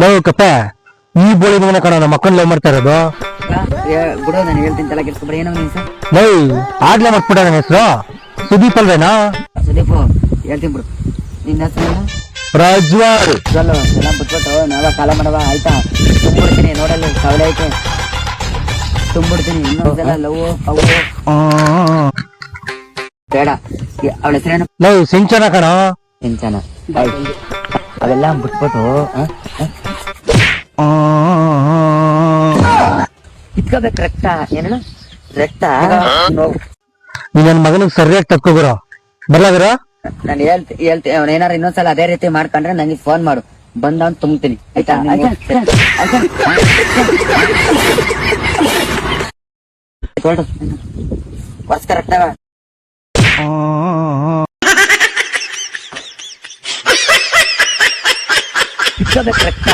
Love ಕಪ್ಪ ಈ ಬೋಳಿ ಮಗನ ಕಣ ನಮ್ಮ ಅಕ್ಕನ ಲವ್ ಮಾಡ್ತಾ ಇರೋದು. ಬಿಡು ನಾನು ಹೇಳ್ತೀನಿ ತಲೆ ಕೆಡ್ಸ್ಕೊಬೇಡ. ಏನೋ ನಿನ್ ಸರ್ ಲವ್ ಆಗ್ಲೇ ಮಾಡ್ಬಿಟ್ಟ ನನ್ನ ಹೆಸರು ಸುದೀಪ್ ಅಲ್ವೇನಾ? ಸುದೀಪ್ ಹೇಳ್ತೀನಿ ಬಿಡು. ನಿನ್ನ ಹೆಸರು ರಾಜ್ವಾರ್. ಎಲ್ಲ ಬಿಟ್ಬಿಟ್ಟು ನಾವ ಕಾಲ ಮಾಡವ ಆಯ್ತಾ? ತುಂಬಿಡ್ತೀನಿ ನೋಡಲ್ಲ ಕವಲೆ ಐತೆ ತುಂಬಿಡ್ತೀನಿ. ಇನ್ನೊಂದೆಲ್ಲ ಲವ್ ಅವು ಬೇಡ. ಅವಳ ಹೆಸರೇನು? ಲವ್ ಸಿಂಚನ ಕಣ. ಸಿಂಚನ. ಅವೆಲ್ಲ ಬಿಟ್ಬಿಟ್ಟು ಇಟ್ಕೋಬೇಕು. ರಕ್ತ ಏನು ರಕ್ತ ನೀ ನನ್ ಮಗನಿಗೆ ಸರಿಯಾಗಿ ತಕ್ಕೋಬಿರೋ ಬರ್ಲಾಗಿರೋ. ನಾನು ಹೇಳ್ತಿ ಅವ್ನ ಏನಾರ ಇನ್ನೊಂದ್ಸಲ ಅದೇ ರೀತಿ ಮಾಡ್ಕೊಂಡ್ರೆ ನಂಗೆ ಫೋನ್ ಮಾಡು, ಬಂದ ಅವ್ನು ತುಂಬ್ತೀನಿ ಆಯ್ತಾ? ವರ್ಷ ಕರೆಕ್ಟ್ ಇಟ್ಕೋಬೇಕು ರಕ್ತ.